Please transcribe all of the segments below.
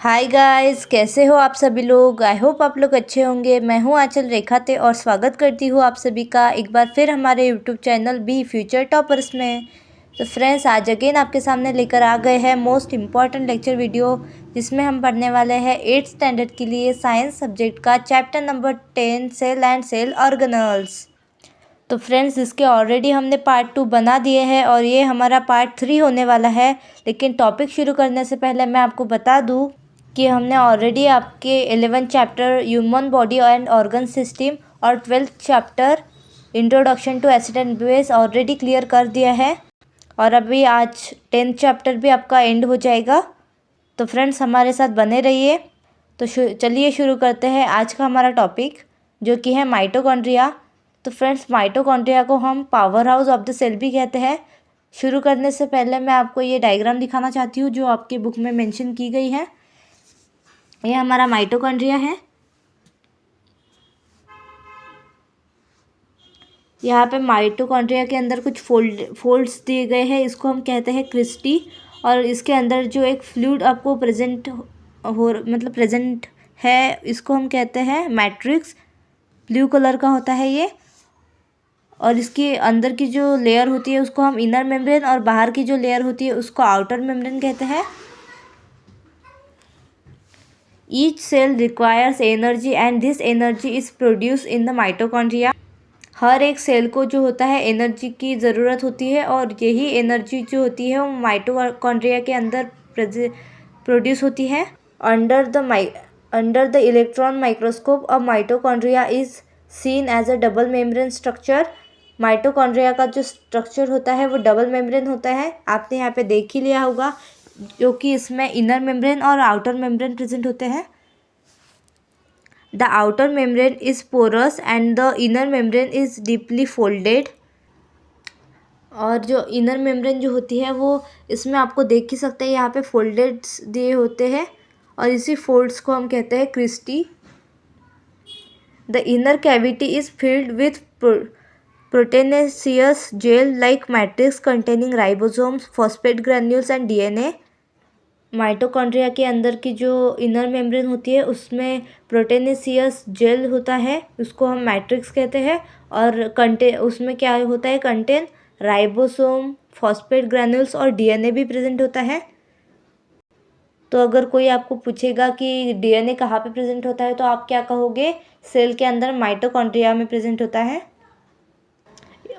Hi guys, कैसे हो आप सभी लोग। आई होप आप लोग अच्छे होंगे। मैं हूं आंचल रेखाते और स्वागत करती हूं आप सभी का एक बार फिर हमारे YouTube channel B future toppers में। तो फ्रेंड्स, आज अगेन आपके सामने लेकर आ गए हैं मोस्ट इम्पॉर्टेंट लेक्चर वीडियो, जिसमें हम पढ़ने वाले हैं 8th स्टैंडर्ड के लिए साइंस सब्जेक्ट का chapter number 10 cell and cell organelles. तो फ्रेंड्स, इसके ऑलरेडी हमने पार्ट 2 बना दिए हैं और ये हमारा पार्ट 3 होने वाला है। लेकिन टॉपिक शुरू करने से पहले मैं आपको बता दूं कि हमने ऑलरेडी आपके 11th chapter human body and organ system और 12th chapter introduction to acid and base already clear कर दिया है। और अभी आज 10th चैप्टर भी आपका एंड हो जाएगा। तो फ्रेंड्स, हमारे साथ बने रहिए। तो चलिए शुरू करते हैं आज का हमारा टॉपिक, जो कि है माइटोकॉन्ड्रिया। तो फ्रेंड्स, माइटोकॉन्ड्रिया को हम power house of the cell भी कहते हैं। शुरू करने से पहले मैं आपको ये डायग्राम दिखाना चाहती हूँ जो आपकी बुक में मेंशन की गई है। ये हमारा माइटोकॉन्ड्रिया है। यहाँ पे माइटोकॉन्ड्रिया के अंदर कुछ फोल्ड्स दिए गए हैं, इसको हम कहते हैं क्रिस्टी। और इसके अंदर जो एक फ्लूइड आपको प्रेजेंट है, इसको हम कहते हैं मैट्रिक्स। ब्लू कलर का होता है ये। और इसके अंदर की जो लेयर होती है उसको हम इनर मेम्ब्रेन, और बाहर की जो लेयर होती है उसको आउटर मेम्ब्रेन कहते हैं। Each cell requires energy and this energy is produce in the mitochondria. हर एक सेल को जो होता है एनर्जी की ज़रूरत होती है, और यही एनर्जी जो होती है वो माइटोकॉन्ड्रिया के अंदर प्रोड्यूस होती है। Under the electron microscope a mitochondria is seen as a double membrane structure. Mitochondria का जो स्ट्रक्चर होता है वो डबल मेम्ब्रेन होता है। आपने यहाँ पे देख ही लिया होगा, जो कि इसमें इनर मेम्ब्रेन और आउटर मेम्ब्रेन प्रेजेंट होते हैं। The outer membrane is porous and the inner membrane is deeply folded. और जो इनर मेम्ब्रेन जो होती है वो इसमें आपको देख ही सकते हैं, यहाँ पे फोल्डेड्स दिए होते हैं और इसी फोल्ड्स को हम कहते हैं cristae. The inner cavity is filled with proteinaceous gel like matrix containing ribosomes, phosphate granules and DNA. Mitochondria के अंदर की जो इनर मेम्ब्रेन होती है उसमें प्रोटेनेसियस जेल होता है, उसको हम मैट्रिक्स कहते हैं। और उसमें क्या होता है, कंटेन राइबोसोम, फॉस्फेट ग्रैन्यूल्स और डीएनए भी प्रेजेंट होता है। तो अगर कोई आपको पूछेगा कि डीएनए कहाँ पे प्रेजेंट होता है, तो आप क्या कहोगे, सेल के अंदर माइटोकॉन्ड्रिया में प्रेजेंट होता है।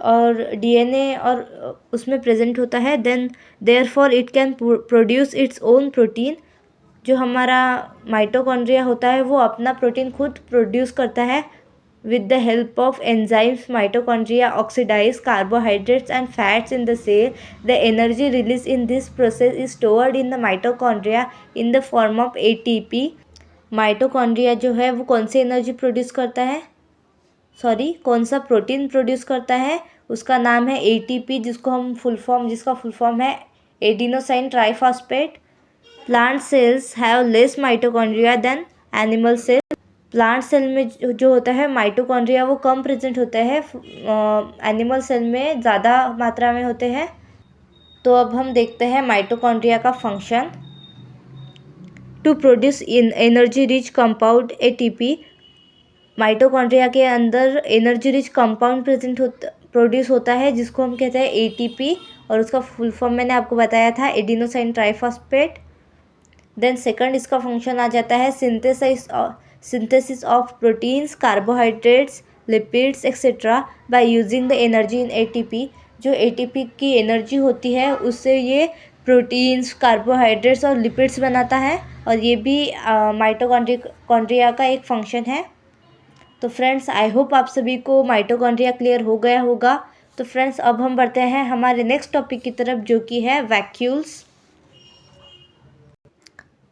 और डीएनए और उसमें प्रेजेंट होता है, then therefore it can produce its own protein. जो हमारा माइटोकॉन्ड्रिया होता है वो अपना प्रोटीन खुद प्रोड्यूस करता है। With the help of enzymes mitochondria oxidise carbohydrates and fats in the cell. The energy release in this process is stored in the mitochondria in the form of ATP. Mitochondria जो है वो कौन सी energy produce करता है, कौन सा protein produce करता है, उसका नाम है एटीपी, जिसका फुल फॉर्म है adenosine triphosphate. Plant cells have less mitochondria than animal cell. Plant cell में जो होता है माइटोकॉन्ड्रिया वो कम प्रेजेंट होता है, एनिमल सेल में ज़्यादा मात्रा में होते हैं। तो अब हम देखते हैं माइटोकॉन्ड्रिया का function. To produce energy rich compound ATP. Mitochondria के अंदर एनर्जी रिच कंपाउंड प्रोड्यूस होता है, जिसको हम कहते हैं एटीपी, और उसका फुल फॉर्म मैंने आपको बताया था, एडिनोसाइन ट्राइफॉस्फेट। देन सेकंड इसका फंक्शन आ जाता है synthesis of proteins, carbohydrates, lipids etcetera by using the energy in ATP. जो एटीपी की एनर्जी होती है उससे ये प्रोटीन्स, कार्बोहाइड्रेट्स और लिपिड्स बनाता है, और ये भी माइटोकॉन्ड्रिया का एक फंक्शन है। तो फ्रेंड्स, आई होप आप सभी को माइटोकॉन्ड्रिया क्लियर हो गया होगा। तो फ्रेंड्स, अब हम बढ़ते हैं हमारे नेक्स्ट टॉपिक की तरफ, जो कि है वैक्यूल्स।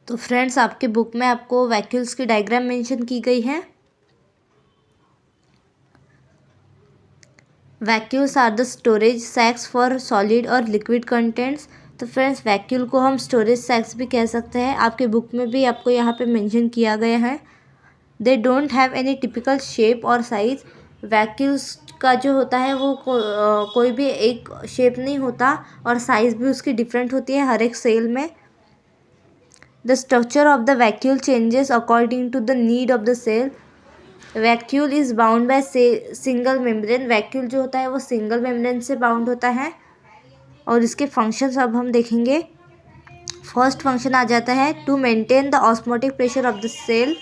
तो फ्रेंड्स, आपके बुक में आपको वैक्यूल्स की डायग्राम मेंशन की गई है। Vacuoles are the storage sacs for solid और लिक्विड कंटेंट्स। तो फ्रेंड्स, वैक्यूल को हम स्टोरेज सैक्स भी कह सकते हैं। आपके बुक में भी आपको यहाँ पे मेंशन किया गया है। They don't have any typical shape और साइज। वैक्यूल्स का जो होता है वो कोई भी एक शेप नहीं होता, और साइज़ भी उसकी डिफरेंट होती है हर एक सेल में। The structure of the vacuole changes according to the need of the cell. Vacuole is bound by single membrane. Vacuole जो होता है वो सिंगल मेम्ब्रेन से बाउंड होता है। और इसके फंक्शंस अब हम देखेंगे। फर्स्ट फंक्शन आ जाता है to maintain the osmotic pressure of the cell.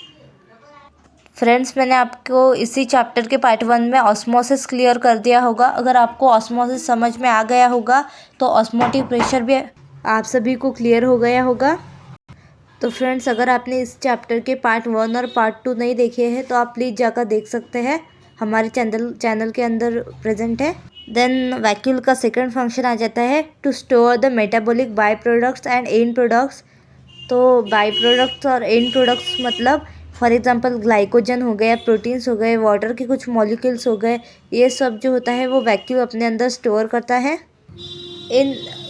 Friends, मैंने आपको इसी चैप्टर के पार्ट 1 में ऑस्मोसिस क्लियर कर दिया होगा। अगर आपको ऑस्मोसिस समझ में आ गया होगा तो ऑस्मोटिक प्रेशर भी आप सभी को क्लियर हो गया होगा। तो फ्रेंड्स, अगर आपने इस चैप्टर के पार्ट 1 और पार्ट 2 नहीं देखे हैं तो आप प्लीज़ जाकर देख सकते हैं, हमारे चैनल के अंदर प्रेजेंट है। देन वैक्यूल का सेकंड फंक्शन आ जाता है to store the metabolic by products and end products. तो बाई प्रोडक्ट्स और एंड प्रोडक्ट्स मतलब फॉर एग्जांपल ग्लाइकोजन हो गया, प्रोटीन्स हो गए, वाटर के कुछ मॉलिक्यूल्स हो गए, ये सब जो होता है वो वैक्यूल अपने अंदर स्टोर करता है।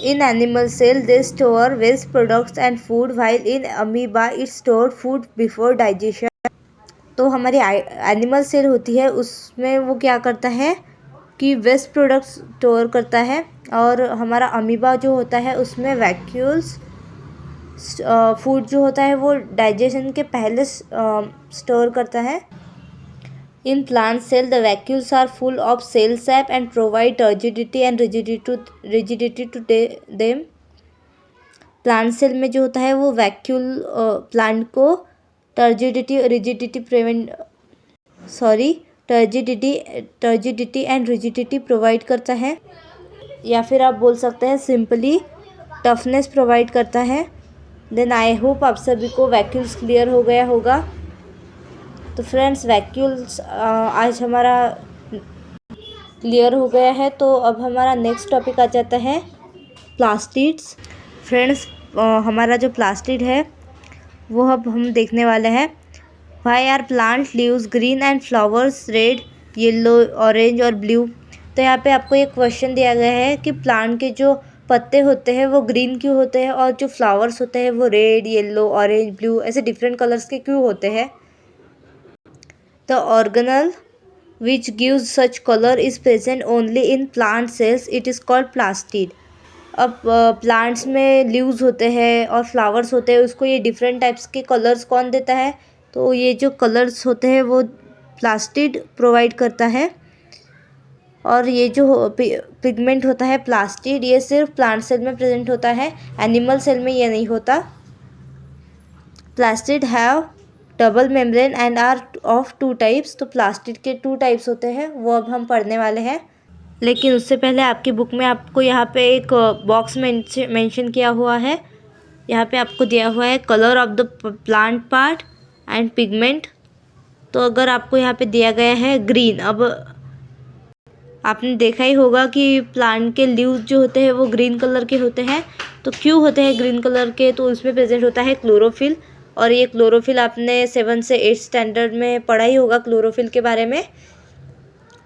In animal cell they store waste products and food, while in amoeba it store food before digestion। तो हमारी एनिमल सेल होती है उसमें वो क्या करता है कि वेस्ट प्रोडक्ट्स स्टोर करता है, और हमारा अमीबा जो होता है उसमें वैक्यूल्स फूड जो होता है वो डाइजेशन के पहले स्टोर करता है। In plant cell, the vacuoles are full of cell sap and provide turgidity and rigidity to them। Plant cell में जो होता है वो वैक्यूल प्लांट को टर्जिडिटी एंड रिजिडिटी प्रोवाइड करता है, या फिर आप बोल सकते हैं सिंपली टफनेस प्रोवाइड करता है। देन आई होप आप सभी को वैक्यूल्स क्लियर हो गया होगा। तो फ्रेंड्स, वैक्यूल्स आज हमारा क्लियर हो गया है। तो अब हमारा नेक्स्ट टॉपिक आ जाता है प्लास्टिड्स। फ्रेंड्स, हमारा जो प्लास्टिड है वो अब हम देखने वाले हैं। Why are plant leaves green and flowers red, yellow, orange और ब्लू। तो यहाँ पे आपको एक क्वेश्चन दिया गया है कि प्लांट के जो पत्ते होते हैं वो ग्रीन क्यों होते हैं और जो फ्लावर्स होते हैं वो रेड, येलो, ऑरेंज, ब्लू ऐसे डिफरेंट कलर्स के क्यों होते हैं। The organelle which gives such color is present only in plant cells. It is called plastid। अब प्लांट्स में लीव्स होते हैं और फ्लावर्स होते हैं, उसको ये डिफरेंट टाइप्स के कलर्स कौन देता है? तो ये जो कलर्स होते हैं वो प्लास्टिड प्रोवाइड करता है। और ये जो पिगमेंट होता है प्लास्टिड, ये सिर्फ प्लांट सेल में प्रेजेंट होता है, एनिमल सेल में ये नहीं होता। Plastid have double membrane and are of 2 types. तो प्लास्टिड के 2 टाइप्स होते हैं, वो अब हम पढ़ने वाले हैं। लेकिन उससे पहले आपकी बुक में आपको यहाँ पे एक बॉक्स मेंशन किया हुआ है। यहाँ पे आपको दिया हुआ है colour of the plant part and pigment. तो अगर आपको यहाँ पे दिया गया है ग्रीन, अब आपने देखा ही होगा कि प्लांट के लीव्स जो होते हैं वो ग्रीन कलर के होते हैं। तो क्यों होते हैं ग्रीन कलर के? तो उसमें प्रेजेंट होता है क्लोरोफिल, और ये क्लोरोफिल आपने 7 से 8 स्टैंडर्ड में पढ़ा ही होगा क्लोरोफिल के बारे में।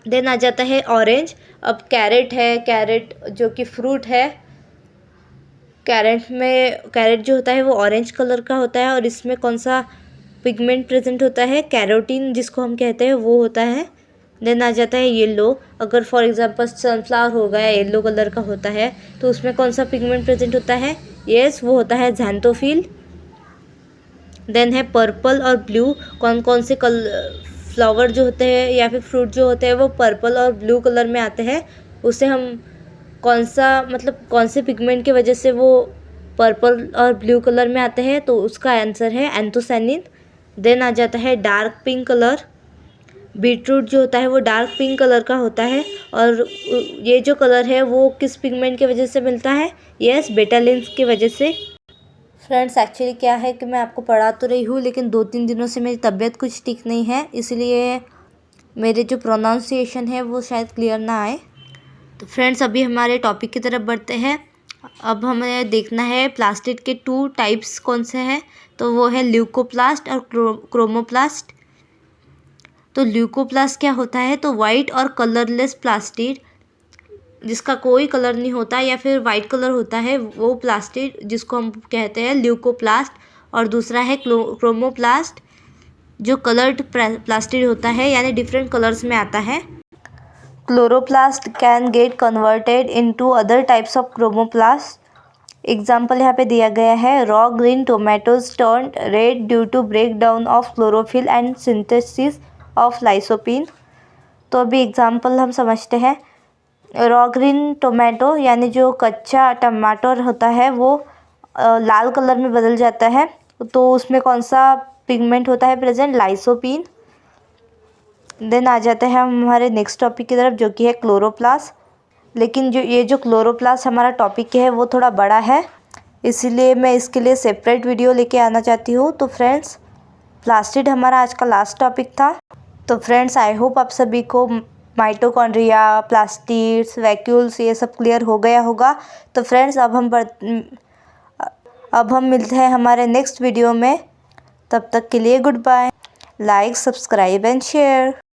देन आ जाता है ऑरेंज। अब कैरेट है, कैरेट जो कि फ्रूट है, कैरेट जो होता है वो ऑरेंज कलर का होता है, और इसमें कौन सा पिगमेंट प्रेजेंट होता है? कैरोटीन जिसको हम कहते हैं वो होता है। देन आ जाता है येलो। अगर फॉर एग्जांपल सनफ्लावर हो गया, येलो कलर का होता है, तो उसमें कौन सा पिगमेंट प्रेजेंट होता है? यस, वो होता है ज़ैंथोफिल। देन है पर्पल और ब्लू। कौन कौन से फ्लावर जो होते हैं या फिर फ्रूट जो होते हैं वो पर्पल और ब्लू कलर में आते हैं, उसे हम कौन से पिगमेंट की वजह से वो पर्पल और ब्लू कलर में आते हैं? तो उसका आंसर है एंथोसायनिन। देन आ जाता है डार्क पिंक कलर। बीटरूट जो होता है वो डार्क पिंक कलर का होता है, और ये जो कलर है वो किस पिगमेंट की वजह से मिलता है? यस, बेटालिन्स की वजह से। फ्रेंड्स, एक्चुअली क्या है कि मैं आपको पढ़ा तो रही हूँ, लेकिन 2-3 दिनों से मेरी तबीयत कुछ ठीक नहीं है, इसलिए मेरे जो प्रोनाउंसिएशन है वो शायद क्लियर ना आए। तो फ्रेंड्स, अभी हमारे टॉपिक की तरफ बढ़ते हैं। अब हमें देखना है प्लास्टिड के 2 टाइप्स कौन से हैं। तो वो है ल्यूकोप्लास्ट और क्रोमोप्लास्ट। तो ल्यूकोप्लास्ट क्या होता है? तो वाइट और कलरलेस प्लास्टिड, जिसका कोई कलर नहीं होता या फिर वाइट कलर होता है, वो प्लास्टिड जिसको हम कहते हैं ल्यूकोप्लास्ट। और दूसरा है क्रोमोप्लास्ट, जो कलर्ड प्लास्टिड होता है, यानी डिफरेंट कलर्स में आता है। Chloroplast can get converted into other types of chromoplast. Example यहाँ पे दिया गया है, raw green tomatoes turn red due to break down of chlorophyll and synthesis of lycopene. तो अभी एग्जाम्पल हम समझते हैं। रॉ ग्रीन टोमेटो यानी जो कच्चा टमाटर होता है वो लाल कलर में बदल जाता है, तो उसमें कौन सा पिगमेंट होता है प्रेजेंट? लाइसोपिन। देन आ जाते हैं हम हमारे नेक्स्ट टॉपिक की तरफ, जो कि है क्लोरोप्लास्ट। लेकिन जो क्लोरोप्लास्ट हमारा टॉपिक है वो थोड़ा बड़ा है, इसीलिए मैं इसके लिए सेपरेट वीडियो लेके आना चाहती हूँ। तो फ्रेंड्स, प्लास्टिड हमारा आज का लास्ट टॉपिक था। तो फ्रेंड्स, आई होप आप सभी को माइटोकॉन्ड्रिया, प्लास्टिड्स, वैक्यूल्स ये सब क्लियर हो गया होगा। तो फ्रेंड्स, अब हम मिलते हैं हमारे नेक्स्ट वीडियो में। तब तक के लिए goodbye. Like, subscribe and share.